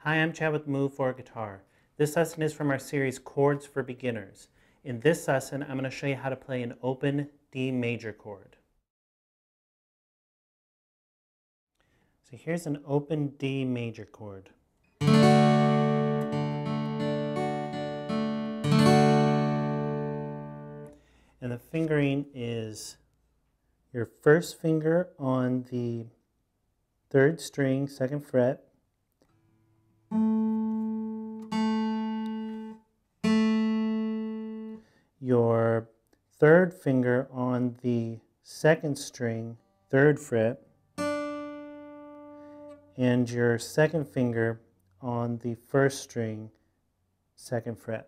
Hi, I'm Chad with Move for Guitar. This lesson is from our series Chords for Beginners. In this lesson, I'm going to show you how to play an open D major chord. So here's an open D major chord. And the fingering is your first finger on the third string, second fret, your third finger on the second string, third fret, and your second finger on the first string, second fret.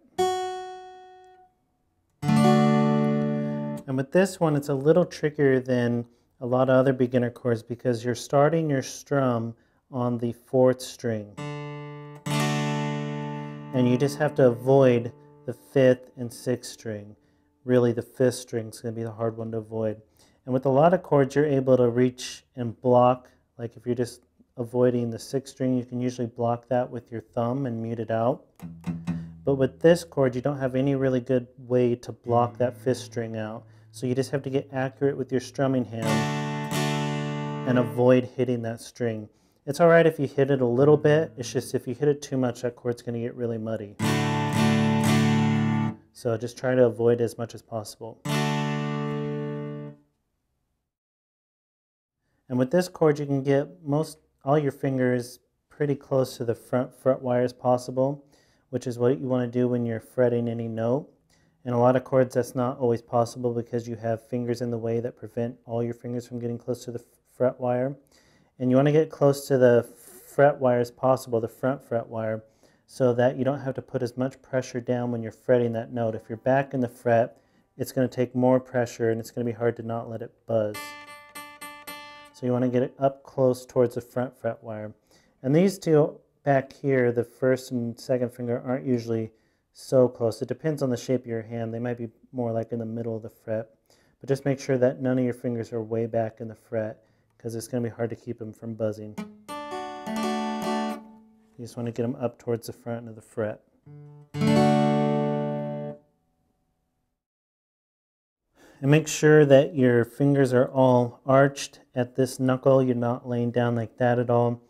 And with this one, it's a little trickier than a lot of other beginner chords because you're starting your strum on the fourth string. And you just have to avoid the fifth and sixth string. Really, the fifth string is going to be the hard one to avoid. And with a lot of chords, you're able to reach and block. Like if you're just avoiding the sixth string, you can usually block that with your thumb and mute it out. But with this chord, you don't have any really good way to block that fifth string out. So you just have to get accurate with your strumming hand and avoid hitting that string. It's all right if you hit it a little bit. It's just if you hit it too much, that chord's going to get really muddy. So just try to avoid as much as possible. And with this chord, you can get all your fingers pretty close to the front fret wire as possible, which is what you want to do when you're fretting any note. In a lot of chords, that's not always possible because you have fingers in the way that prevent all your fingers from getting close to the fret wire. And you want to get close to the fret wire as possible, the front fret wire, so that you don't have to put as much pressure down when you're fretting that note. If you're back in the fret, it's going to take more pressure and it's going to be hard to not let it buzz. So you want to get it up close towards the front fret wire. And these two back here, the first and second finger, aren't usually so close. It depends on the shape of your hand. They might be more like in the middle of the fret. But just make sure that none of your fingers are way back in the fret because it's going to be hard to keep them from buzzing. You just want to get them up towards the front of the fret. And make sure that your fingers are all arched at this knuckle. You're not laying down like that at all.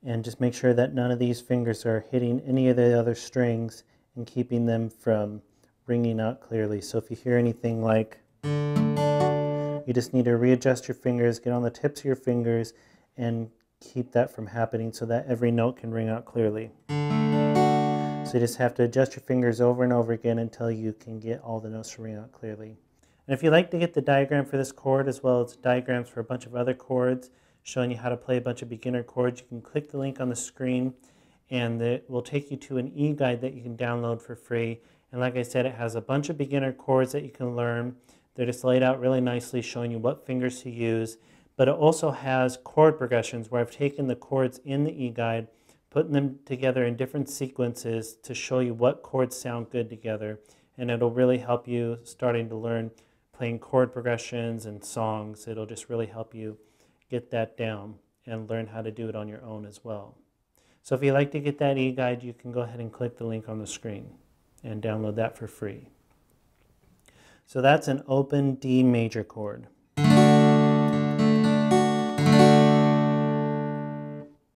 And just make sure that none of these fingers are hitting any of the other strings and keeping them from ringing out clearly. So if you hear anything like, you just need to readjust your fingers, get on the tips of your fingers, and keep that from happening so that every note can ring out clearly. So you just have to adjust your fingers over and over again until you can get all the notes to ring out clearly. And if you'd like to get the diagram for this chord as well as diagrams for a bunch of other chords showing you how to play a bunch of beginner chords, you can click the link on the screen and it will take you to an eGuide that you can download for free. And like I said, it has a bunch of beginner chords that you can learn. They're just laid out really nicely showing you what fingers to use. But it also has chord progressions where I've taken the chords in the eGuide, putting them together in different sequences to show you what chords sound good together. And it'll really help you starting to learn playing chord progressions and songs. It'll just really help you get that down and learn how to do it on your own as well. So if you'd like to get that eGuide, you can go ahead and click the link on the screen and download that for free. So that's an open D major chord.